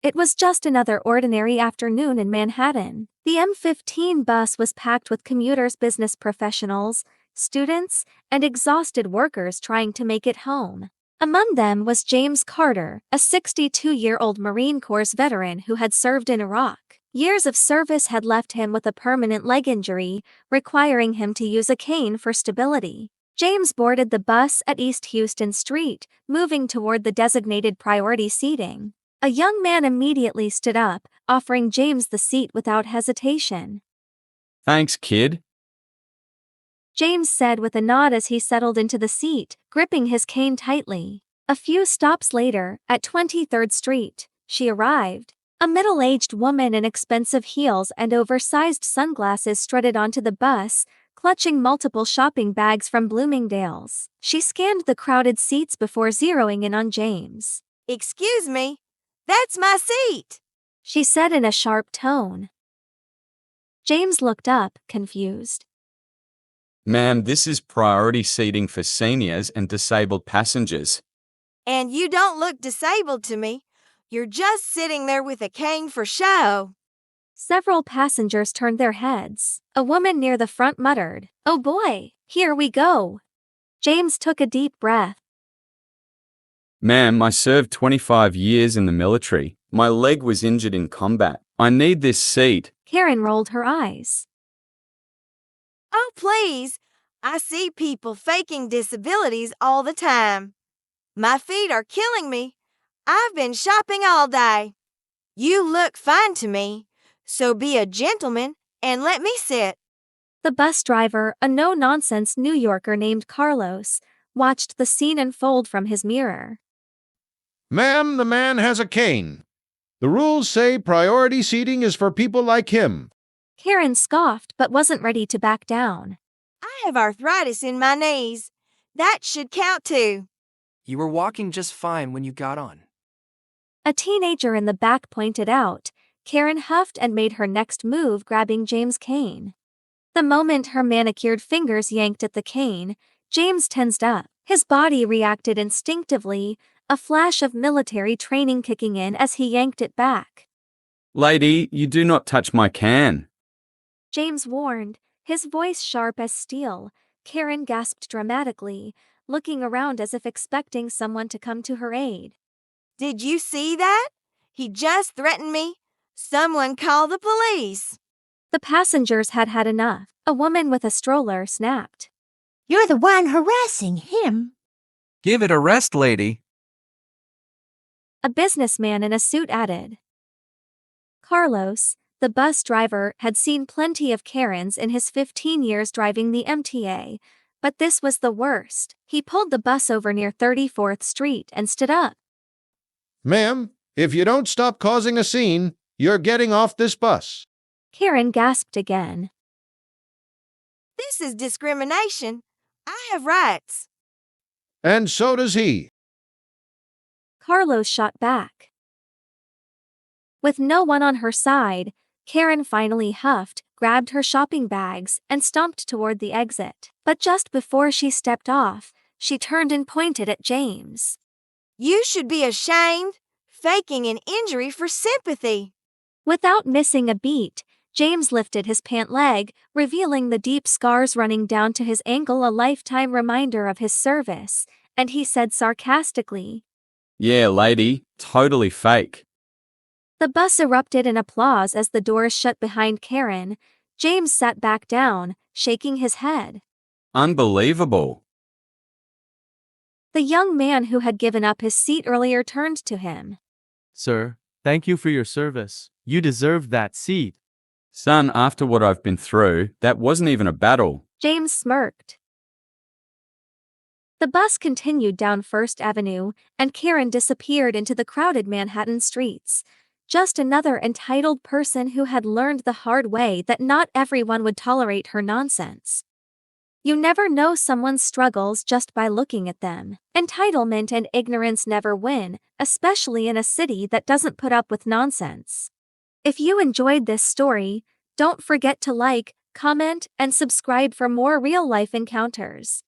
It was just another ordinary afternoon in Manhattan. The M15 bus was packed with commuters, business professionals, students, and exhausted workers trying to make it home. Among them was James Carter, a 62-year-old Marine Corps veteran who had served in Iraq. Years of service had left him with a permanent leg injury, requiring him to use a cane for stability. James boarded the bus at East Houston Street, moving toward the designated priority seating. A young man immediately stood up, offering James the seat without hesitation. "Thanks, kid," James said with a nod as he settled into the seat, gripping his cane tightly. A few stops later, at 23rd Street, she arrived. A middle-aged woman in expensive heels and oversized sunglasses strutted onto the bus, clutching multiple shopping bags from Bloomingdale's. She scanned the crowded seats before zeroing in on James. "Excuse me, that's my seat," she said in a sharp tone. James looked up, confused. "Ma'am, this is priority seating for seniors and disabled passengers." "And you don't look disabled to me. You're just sitting there with a cane for show." Several passengers turned their heads. A woman near the front muttered, "Oh boy, here we go." James took a deep breath. "Ma'am, I served 25 years in the military. My leg was injured in combat. I need this seat." Karen rolled her eyes. "Oh, please. I see people faking disabilities all the time. My feet are killing me. I've been shopping all day. You look fine to me, so be a gentleman and let me sit." The bus driver, a no-nonsense New Yorker named Carlos, watched the scene unfold from his mirror. "Ma'am, the man has a cane. The rules say priority seating is for people like him." Karen scoffed but wasn't ready to back down. "I have arthritis in my knees. That should count too." You were walking just fine when you got on. A teenager in the back pointed out. Karen huffed and made her next move, grabbing James' cane. The moment her manicured fingers yanked at the cane, James tensed up. His body reacted instinctively, a flash of military training kicking in as he yanked it back. "Lady, you do not touch my can." James warned, his voice sharp as steel. Karen gasped dramatically, looking around as if expecting someone to come to her aid. "Did you see that? He just threatened me. Someone call the police." The passengers had had enough. A woman with a stroller snapped. "You're the one harassing him." Give it a rest, lady. A businessman in a suit added. Carlos, the bus driver, had seen plenty of Karens in his 15 years driving the MTA, but this was the worst. He pulled the bus over near 34th Street and stood up. "Ma'am, if you don't stop causing a scene, you're getting off this bus." Karen gasped again. "This is discrimination. I have rights." "And so does he." Carlos shot back. With no one on her side, Karen finally huffed, grabbed her shopping bags, and stomped toward the exit. But just before she stepped off, she turned and pointed at James. "You should be ashamed, faking an injury for sympathy." Without missing a beat, James lifted his pant leg, revealing the deep scars running down to his ankle, a lifetime reminder of his service, and he said sarcastically, "Yeah, lady, totally fake." The bus erupted in applause as the doors shut behind Karen. James sat back down, shaking his head. "Unbelievable." The young man who had given up his seat earlier turned to him. "Sir, thank you for your service. You deserved that seat." "Son, after what I've been through, that wasn't even a battle." James smirked. The bus continued down First Avenue, and Karen disappeared into the crowded Manhattan streets. Just another entitled person who had learned the hard way that not everyone would tolerate her nonsense. You never know someone's struggles just by looking at them. Entitlement and ignorance never win, especially in a city that doesn't put up with nonsense. If you enjoyed this story, don't forget to like, comment, and subscribe for more real-life encounters.